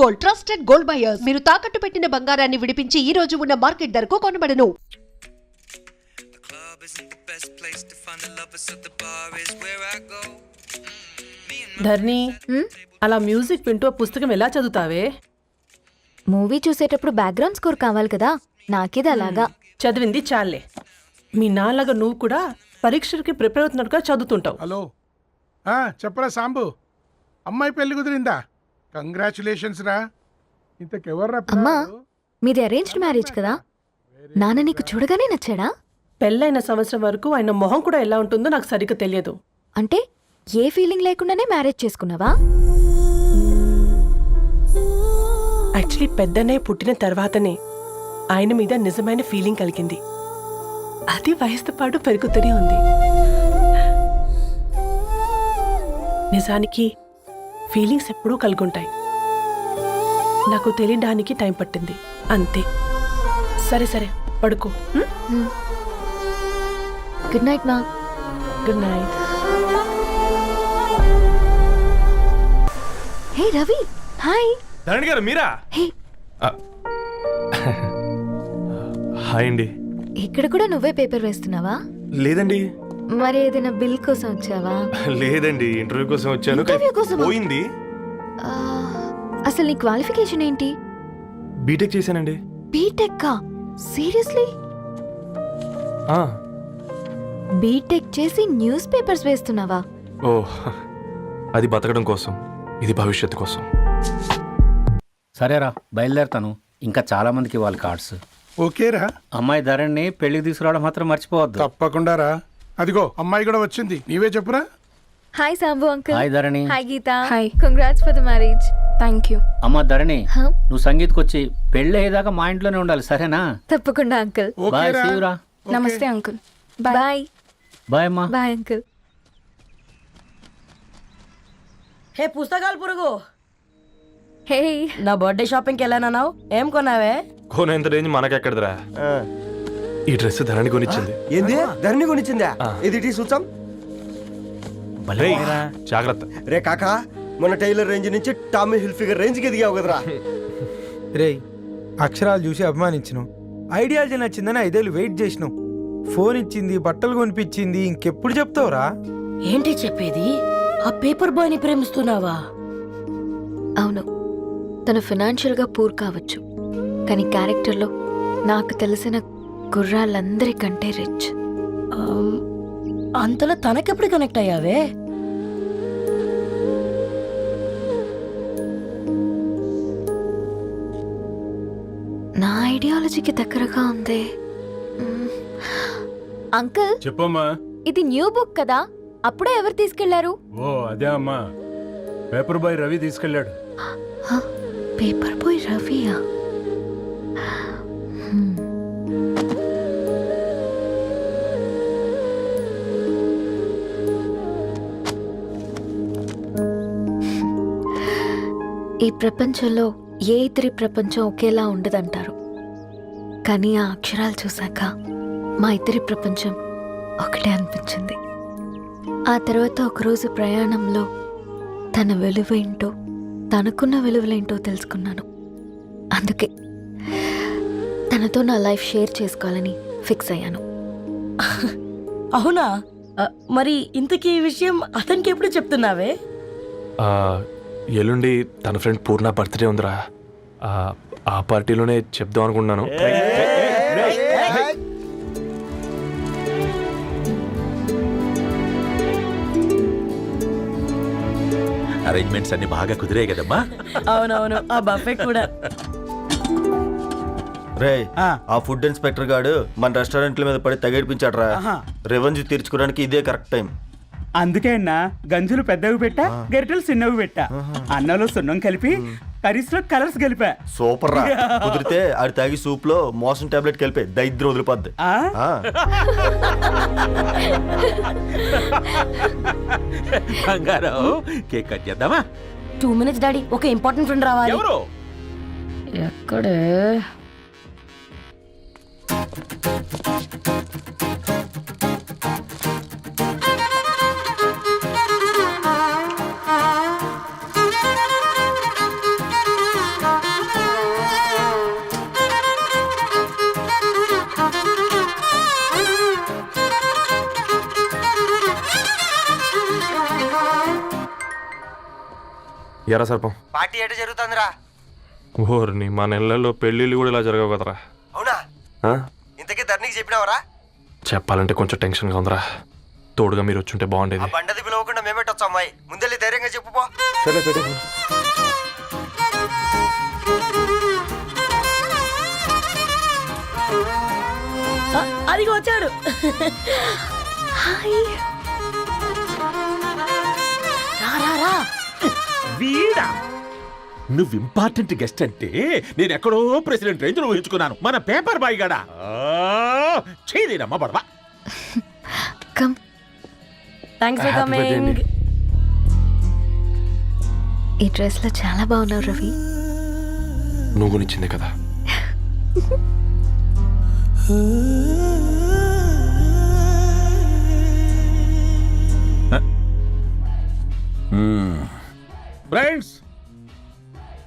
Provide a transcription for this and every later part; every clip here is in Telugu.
Gold, trusted gold buyers. మీరు తాకట్టు పెట్టిన బంగారాన్ని విడిపించి ఈ రోజు ఉన్న మార్కెట్ ధరకు కొనబడను. ధర్ని, అలా మ్యూజిక్ వింటూ పుస్తకం ఎలా చదువుతావే? మూవీ చూసేటప్పుడు బ్యాక్గ్రౌండ్ స్కోర్ కావాలి కదా, నాకిది అలాగా. చదివింది చాలే. మీ నాన్నగా నువ్వు కూడా పరీక్షలకి ప్రిపేర్ అవుతున్నట్టుగా చదువుతుంటావు. హలో, చెప్పరా సాంబు, అమ్మాయి పెళ్లి కుదిరిందా? కంగ్రాచులేషన్స్ రా. ఇంతకెవర్రా? అమ్మా, మీది అరేంజ్డ్ మ్యారేజ్ కదా, నాన్న నీకు చూడగానే నచ్చాడా? పెళ్ళైన సంవత్సరం వరకు ఆయన మొహం కూడా ఎలా ఉంటుందో నాకు సరిగ్గా తెలియదు. అంటే ఏ ఫీలింగ్ లేకుండానే మ్యారేజ్ చేసుకున్నావా? యాక్చువల్లీ పెద్దనే పుట్టిన తర్వాతనే ఆయన మీద నిజమైన ఫీలింగ్ కలిగింది. అది వయసుతో పాటు పెరుగుతూనే ఉంది. నిజానికి ఫీలింగ్స్ ఎప్పుడూ కలుగుంటాయి. నాకు తెలియడానికి టైం పట్టింది అంతే. సరే సరే, పడుకో. గుడ్ నైట్ మా. Good night. Hey Ravi, hi. Dharani గారు మీరా? హే, హాయ్ అండి. ఇక్కడ కూడా నువ్వే పేపర్ వేస్తున్నావా? లేదండి. మరి ఏదైనా బిల్ కోసం వచ్చావా? లేదండి, ఇంటర్వ్యూ కోసం వచ్చాను. ఇంటర్వ్యూ కోసమా? పోయింది. అసలు నీ క్వాలిఫికేషన్ ఏంటి? బీటెక్ చేశానండి. బీటెక్? సీరియస్లీ? బీటెక్ చేసి న్యూస్ పేపర్స్ వేస్తున్నావా? ఓ, అది బతకడం కోసం, ఇది భవిష్యత్తు కోసం. సరేరా, బయలుదేరుతాను. ఇంకా చాలా మందికి ఇవ్వాలి కార్డ్స్. ఓకేరా. అమ్మాయి ధరణి పెళ్లికి తీసుకురావడం మాత్రం మర్చిపోవద్దు. తప్పకుండా రా. అదిగో అమ్మాయి కూడా వచ్చింది, నీవే చెప్పురా. Hi Sambu uncle. Hi Dharani. Hi Geetha. Hi. Congrats for the marriage. Thank you. అమ్మ ధరణి, Huh? నువ్వు సంగీత్కి వచ్చి పెళ్లి అయ్యేదాకా మా ఇంట్లోనే ఉండాలి, సరేనా? తప్పకుండా అంకుల్. బాయ్, ఓకేరా. సీవురా. నమస్తే అంకుల్. బాయ్. బాయ్ అమ్మా. Bye uncle. హే పుస్తకాలు పురుగు, హే, నా బర్త్డే షాపింగ్కి వెళ్ళానన్నావు, ఏం కొన్నావే? కోనేంత రేంజ్ మనకెక్కడదిరా. ఈ డ్రెస్ ధరణి కొనిచ్చింది. ఏంది ధరణి కొనిచ్చిందా? ఇది చూసాం. రేయ్, జాగ్రత్త. రే కాకా, మన టైలర్ రేంజ్ నుంచి టామీ హిల్ఫిగర్ రేంజ్ కి ఎదిగావు కదరా. రేయ్, అక్షరాలు చూసి అభిమానించను, ఐడియాలజీ నచ్చిందని 5 ఏళ్ళు వెయిట్ చేసినావు. ఫోన్ ఇచ్చింది, బట్టలు కొనిపించింది, ఇంకెప్పుడు చెప్తావురా? ఏంటి చెప్పేది? ఆ పేపర్ బాయ్ ని ప్రేమిస్తున్నావా? అవును, తను ఫినాన్షియల్గా పూర్ కావచ్చు, కానీ క్యారెక్టర్లో నాకు తెలిసిన గుర్రాలందరికంటే రిచ్. అంతలో తనకెప్పుడు కనెక్ట్ అయ్యావే? నా ఐడియాలజీకి దగ్గరగా ఉంది. అంకుల్, చెప్పమ్మా. ఇది న్యూ బుక్ కదా, అప్పుడే ఎవరు తీసుకెళ్లారు? ఓ అదే అమ్మా, పేపర్ బాయ్ రవి తీసుకెళ్ళాడు. పేపర్ బాయ్ రవియా? ఈ ప్రపంచంలో ఏ ఇతరి ప్రపంచం ఒకేలా ఉండదంటారు, కానీ ఆ అక్షరాలు చూశాక మా ఇద్దరి ప్రపంచం ఒకటే అనిపించింది. ఆ తర్వాత ఒకరోజు ప్రయాణంలో తన విలువేంటో, తనకున్న విలువలేంటో తెలుసుకున్నాను. అందుకే తనతో నా లైఫ్ షేర్ చేసుకోవాలని ఫిక్స్ అయ్యాను. అవునా? మరి ఇంతకీ ఈ విషయం అతనికి ఎప్పుడు చెప్తున్నావే? ఎల్లుండి తన ఫ్రెండ్ పూర్ణ బర్త్డే ఉందిరా. ఆ పార్టీలోనే చెప్దాం అనుకున్నాను. అరేంజ్మెంట్స్ అన్ని బాగా కుదిరే కదమ్మా. అవునవును, ఆ బఫే కూడా. రే, ఆ ఫుడ్ ఇన్స్పెక్టర్ గాడు మన రెస్టారెంట్ల మీద పడి తగేడిపించాడు రా. రెవెన్యూ తీర్చుకోవడానికి ఇదే కరెక్ట్ టైం. అందుకే అన్న గంజులు పెద్దవి పెట్టా, గరిటెలు చిన్నవి పెట్టా, అన్నంలో సున్నం కలిపి కర్రీస్ లో కలర్స్ కలిపా. సూపర్ రా. కుదిరితే అది తాగి సూప్ లో మోషన్ టాబ్లెట్ కలిపే దైద్రం వదిలిపోద్ది. బంగారం, కేక్ కట్ చేద్దామా? 2 minutes డాడీ, ఒక ఇంపార్టెంట్ ఫ్రెండ్ రావాలి. ఎవరు? ఎక్కడే? ఎరా సర్పం పార్టీ ఎట జరుగుతుందిరా? ఓర్ని మా నెలల్లో పెళ్ళిళ్ళు కూడా ఇలా జరగవు కదరా. అవునా? ఆ? ఇంతకీ ధరణికి చెప్పినావరా? చెప్పాలంటే కొంచెం టెన్షన్గా ఉందిరా. తోడుగా మీరు వచ్చుంటే బాగుండేది. బండది పిలవకుండా మేమేటొచ్చా అమ్మాయి? ముందెళ్ళి ధైర్యంగా చెప్పుపో. సరే పెట్టే. అదిగో వచ్చాడు. వీడా నువ్వు ఇంపార్టెంట్ గెస్ట్ అంటే నేను ఎక్కడో ప్రెసిడెంట్ రేంజ్ ఊహించుకున్నాను. మన పేపర్ బాయ్ గడా చేయలేనమ్మా బడవా. కమ్. Thanks for coming. ఈ డ్రెస్ లో చాలా బాగున్నావు రవి. నువ్వు గురించిందే కదా. ఫ్రెండ్స్,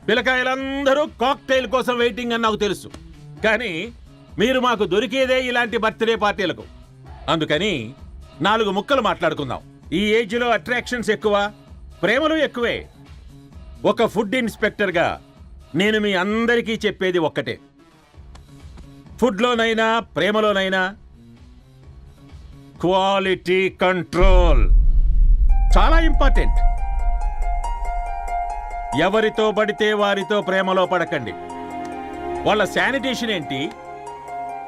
పిల్లకాయలందరూ కాక్టైల్ కోసం వెయిటింగ్ అని నాకు తెలుసు. కానీ మీరు మాకు దొరికేదే ఇలాంటి బర్త్డే పార్టీలకు. అందుకని 4 ముక్కలు మాట్లాడుకుందాం. ఈ ఏజ్లో అట్రాక్షన్స్ ఎక్కువ, ప్రేమలు ఎక్కువే. ఒక ఫుడ్ ఇన్స్పెక్టర్గా నేను మీ అందరికీ చెప్పేది ఒక్కటే. ఫుడ్లోనైనా ప్రేమలోనైనా క్వాలిటీ కంట్రోల్ చాలా ఇంపార్టెంట్. ఎవరితో పడితే వారితో ప్రేమలో పడకండి. వాళ్ళ శానిటేషన్ ఏంటి,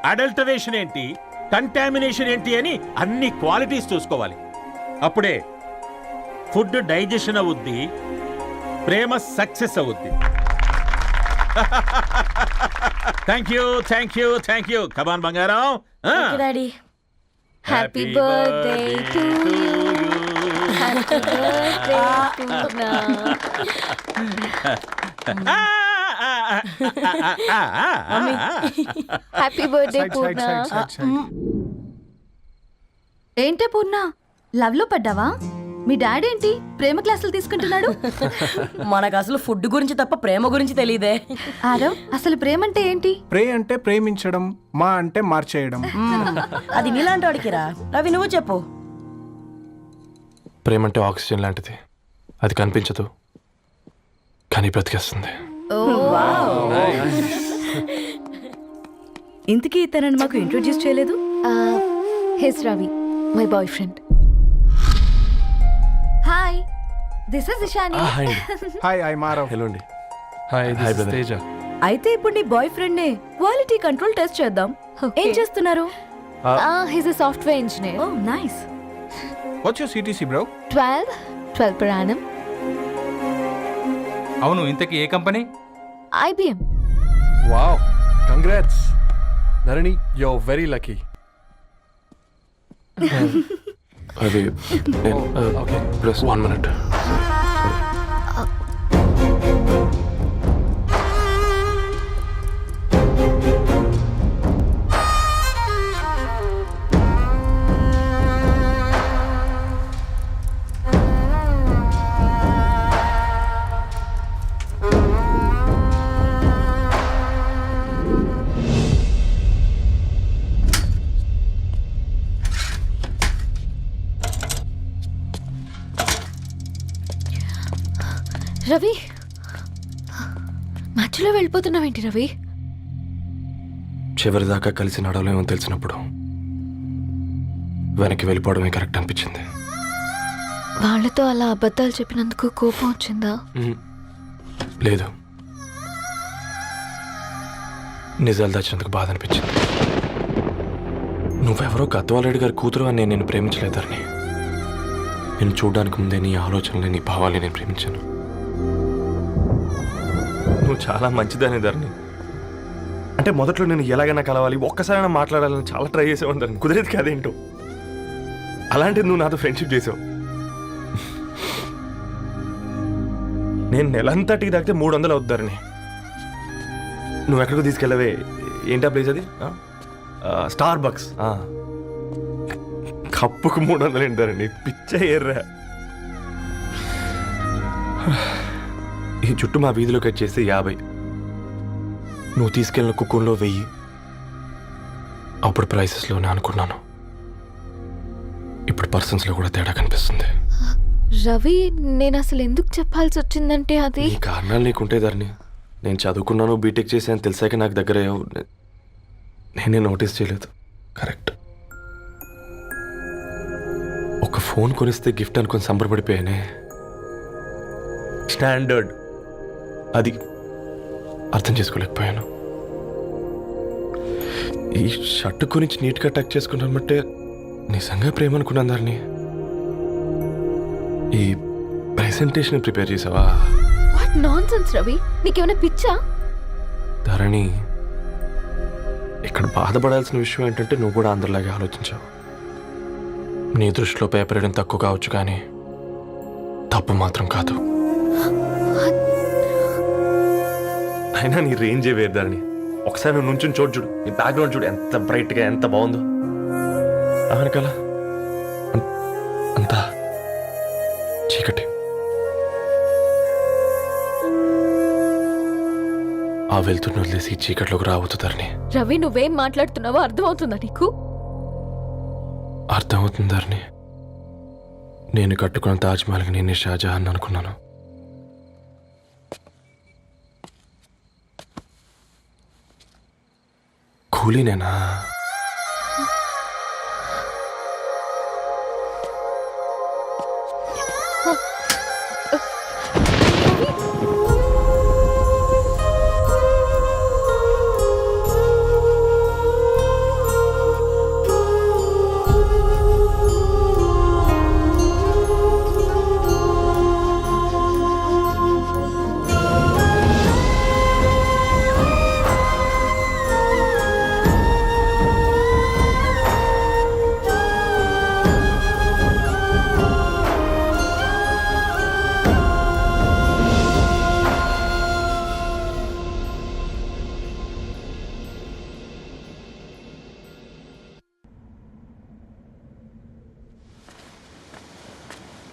అడల్టరేషన్ ఏంటి, కంటామినేషన్ ఏంటి అని అన్ని క్వాలిటీస్ చూసుకోవాలి. అప్పుడే ఫుడ్ డైజెషన్ అవుద్ది, ప్రేమ సక్సెస్ అవుద్ది. Thank you, thank you, thank you. Come on బంగారం. Daddy. Happy birthday to you. Happy birthday Purna. Happy birthday Purna. ఏంటే పూర్ణ, లవ్ లో పడ్డావా? మీ డాడీ ఏంటి ప్రేమ క్లాసులు తీసుకుంటున్నాడు? మనకు అసలు ఫుడ్ గురించి తప్ప ప్రేమ గురించి తెలియదే. ఆరవ్, అసలు ప్రేమ అంటే ఏంటి? ప్రే అంటే ప్రేమించడం, మా అంటే మార్చేయడం. అది నీలాంటి వాడికిరా. రవి నువ్వు చెప్పు. ప్రేమ అంటే ఆక్సిజన్ లాంటిది. అది కనిపించదు కానీ బ్రతికేస్తుంది. ఇంతకీ తనని మాకు ఇంట్రొడ్యూస్ చేయలేదు. He's Ravi, my boy friend. Hi, this is Ishani. Hi, I Marav. Hello అండి. Hi brother. తేజ. అయితే ఇప్పుడు నీ బాయ్ ఫ్రెండ్ నే క్వాలిటీ కంట్రోల్ టెస్ట్ చేద్దాం. ఏం చేస్తున్నారు? He's a software engineer. Oh nice. What's your CTC bro? 12 per annum. అవును, ఇంతకీ ఏ company? IBM. Wow, congrats Dharani, you are very lucky. అది ఓకే, ప్లస్ 1 minute. రవి, మధ్యలో వెళ్ళిపోతున్నావేంటి రవి? చివరిదాకా కలిసి నడవలేమో తెలిసినప్పుడు వెనక్కి వెళ్ళిపోవడమే కరెక్ట్ అనిపించింది. వాళ్ళతో అలా అబద్ధాలు చెప్పినందుకు కోపం వచ్చిందా? లేదు, నిజాలు దాచినందుకు బాధ అనిపించింది. నువ్వెవరో గద్వాలరెడ్డి గారి కూతురు అని నేను ప్రేమించలేదని. నేను చూడడానికి ముందే నీ ఆలోచనలు, నీ భావాలు నేను ప్రేమించాను. నువ్వు చాలా మంచిదాని ధరణి. అంటే మొదట్లో నేను ఎలాగైనా కలవాలి, ఒక్కసారైనా మాట్లాడాలని చాలా ట్రై చేసేవాడిని ధరణి. కుదిరేది కాదేంటో. అలాంటిది నువ్వు నాతో ఫ్రెండ్షిప్ చేసావు. నేను నెలంతటికి తాకితే 300 అవుతారని. నువ్వు ఎక్కడికి తీసుకెళ్ళవే? ఏంటా ప్లేస్ అది? Star bucks. కప్పుకు 300 ఏంటారండి, పిచ్చ ఎర్రా. ఈ చుట్టూ మా వీధిలో కట్ చేస్తే 50. నువ్వు తీసుకెళ్ళిన కుక్కర్లో 1000. అప్పుడు ప్రైసెస్లోనే అనుకున్నాను, ఇప్పుడు పర్సన్స్లో కూడా తేడా కనిపిస్తుంది. రవి నేను అసలు ఎందుకు చెప్పాల్సి వచ్చిందంటే అది నీ కారణాలు నీకుంటే ధరణి. నేను చదువుకున్నాను, బీటెక్ చేశాను తెలిసాక నాకు దగ్గర అయ్యావు. నేనే నోటీస్ చేయలేదు. కరెక్ట్. ఒక ఫోన్ కొనిస్తే గిఫ్ట్ అనుకొని సంబరపడిపోయానే. స్టాండర్డ్ అది అర్థం చేసుకోలేకపోయాను. ఈ షర్ట్ గురించి నీట్గా టచ్ చేసుకున్నామంటే నిజంగా ప్రేమ అనుకున్నాను దాన్ని. ఈ ప్రెజెంటేషన్ ప్రిపేర్ చేసావా? వాట్ నాన్సెన్స్ రవి, నీకేమైనా పిచ్చా? ధరణి, ఇక్కడ బాధపడాల్సిన విషయం ఏంటంటే నువ్వు కూడా అందరిలాగే ఆలోచించావు. నీ దృష్టిలో పేపర్ వేయడం తక్కువ కావచ్చు, కానీ తప్పు మాత్రం కాదు. అయినా నీ రేంజే వేరు ధరణి. ఒకసారి నువ్వు నుంచుని చూడు, నీ బ్యాక్గ్రౌండ్ చూడు ఎంత బ్రైట్గా, ఎంత బాగుందో. వెనకాల అంతా చీకటి. ఆ వెళ్తున్న వదిలేసి చీకట్లోకి రాబోతుందని. రవి నువ్వేం మాట్లాడుతున్నావో అర్థమవుతుందా నీకు? అర్థమవుతుందని. నేను కట్టుకున్న తాజ్మహల్కి నేనే షాజహాన్ అనుకున్నాను. కూలీనేనా?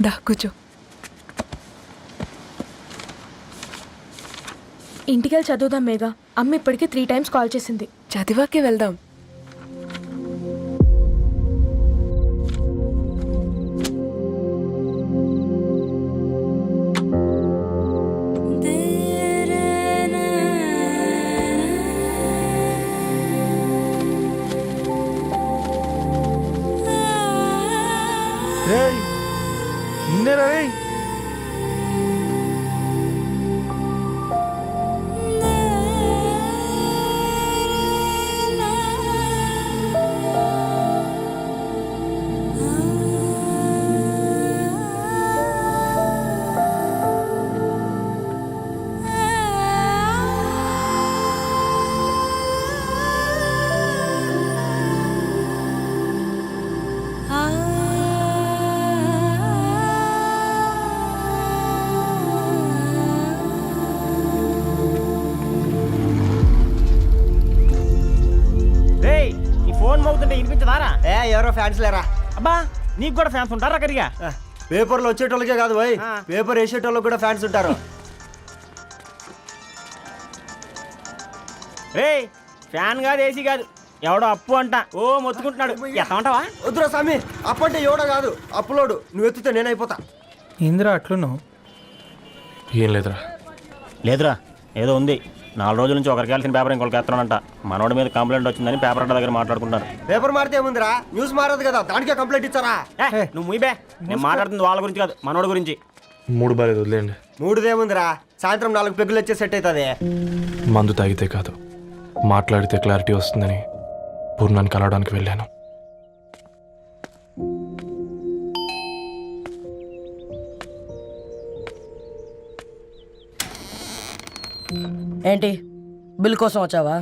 దా కూర్చో. ఇంటికెళ్ళి చదువుదాం మేఘా. అమ్మ ఇప్పటికే 3 times కాల్ చేసింది. చదివాకే వెళ్దాం. రేయ్ నిన్నేరా రేయ్. వినిపించదారా? ఎవరో ఫ్యాన్స్ లేరా? అబ్బా నీకు కూడా ఫ్యాన్స్ ఉంటారా? కరిగా పేపర్లో వచ్చేటోళ్ళకే కాదు పోయి, పేపర్ వేసేటోళ్ళకి కూడా ఫ్యాన్స్ ఉంటారు. రే ఫ్యాన్ కాదు, ఏసీ కాదు, ఎవడో అప్పు అంట ఓ మొత్తుకుంటున్నాడు. ఎత్తమంటావా? వద్దురా స్వామి, అప్పు అంటే ఎవడో కాదు, అప్పులోడు. నువ్వు ఎత్తుతే నేనైపోతా. ఇందిరా అట్లున్నావు? ఏం లేదురా. లేదురా, ఏదో ఉంది. 4 రోజుల నుంచి ఒకరికి వెళ్ళిన పేపర్ ఇంకొకరికి ఎత్తనంట. మనోడి మీద కంప్లైంట్ వచ్చిందని పేపర్ అడ్డ దగ్గర మాట్లాడుకుంటారు. పేపర్ మారితే ఏముందిరా, న్యూస్ మారదు కదా, దానికే కంప్లైంట్ ఇచ్చారా? నువ్వు ముయ్యబే, నేను మాట్లాడుతుంది వాళ్ళ గురించి కాదు, మనోడి గురించి. 3 బాలేదు, వదిలేండి. 3దేముందిరా, సాయంత్రం 4 పెగ్గులు వచ్చే సెట్ అవుతుంది. మందు తాగితే కాదు, మాట్లాడితే క్లారిటీ వస్తుందని పూర్ణాన్ని కలవడానికి వెళ్ళాను. ఏంటి బిల్ కోసం వచ్చావా?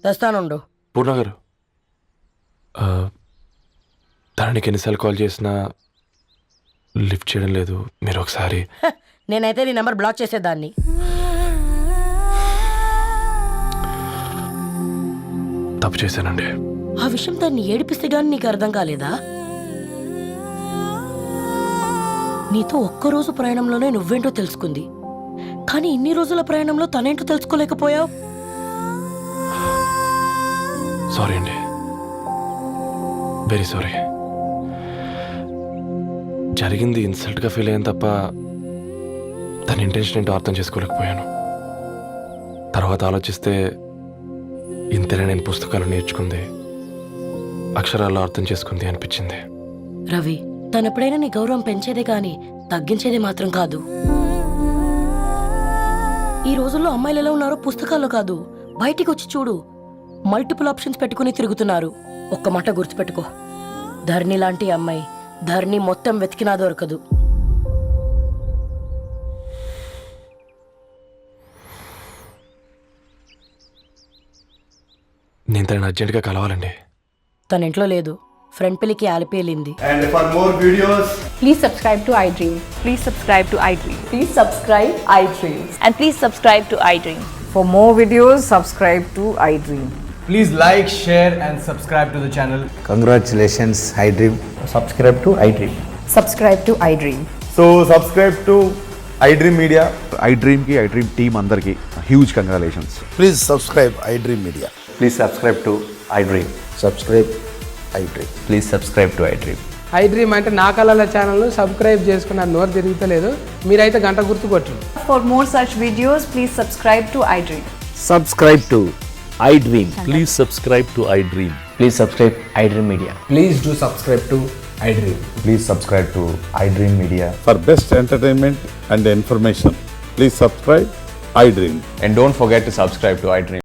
తెస్తానుండు. పూర్ణ గారు, దానికి ఎన్నిసార్లు కాల్ చేసినా లిఫ్ట్ చేయడం లేదు. మీరు ఒకసారి. నేనైతే నీ నెంబర్ బ్లాక్ చేసేదాన్ని. తప్పు చేశానండి. ఆ విషయం దాన్ని ఏడిపిస్తే గానీ నీకు అర్థం కాలేదా? నీతో ఒక్కరోజు ప్రయాణంలోనే నువ్వేంటో తెలుసుకుంది, కానీ ఇన్ని రోజుల ప్రయాణంలో తనేంటో తెలుసుకోలేకపోయావు. సారీ అండి, వెరీ సారీ. జరిగింది ఇన్సల్ట్గా ఫీల్ అయ్యాను తప్ప తన ఇంటెన్షన్ ఏంటో అర్థం చేసుకోలేకపోయాను. తర్వాత ఆలోచిస్తే ఇంతేనే నేను పుస్తకాలు నేర్చుకుంది, అక్షరాల్లో అర్థం చేసుకుంది అనిపించింది. రవి తనెప్పుడైనా నీ గౌరవం పెంచేదే కానీ తగ్గించేదే మాత్రం కాదు. ఈ రోజుల్లో అమ్మాయిలు ఎలా ఉన్నారో పుస్తకాల్లో కాదు, బయటికి వచ్చి చూడు. మల్టిపుల్ ఆప్షన్స్ పెట్టుకుని తిరుగుతున్నారు. ఒక్క మాట గుర్తుపెట్టుకో, ధరణి లాంటి అమ్మాయి ధరణి మొత్తం వెతికినా దొరకదు. నేను తనని అర్జెంటుగా కలవాలండి. తన ఇంట్లో లేదు, ఫ్రెండ్ పెళ్లికి ఆలిపేలింది. And for more videos please subscribe to iDream. Please subscribe to iDream. Please subscribe iDream. And please subscribe to iDream. For more videos, subscribe to iDream. Please like, share and subscribe to the channel. Congratulations iDream. Subscribe to iDream. Subscribe to iDream. So subscribe to iDream media. iDream కి iDream టీమ్ అందరికి huge congratulations. Please subscribe iDream media. Please subscribe to iDream. Subscribe iDream. Please subscribe to iDream. iDream అంటే నా కళల ఛానల్ సబ్స్క్రైబ్ చేసుకున్న నోరు తిరుగుతలేదు. మీరైతే గంట గుర్తు కొట్టు. For more such videos, please subscribe to iDream. Subscribe to iDream. Please subscribe to iDream. Please subscribe iDream media. Please do subscribe to iDream. Please subscribe to iDream media. For best entertainment and information please subscribe iDream. And don't forget to subscribe to iDream.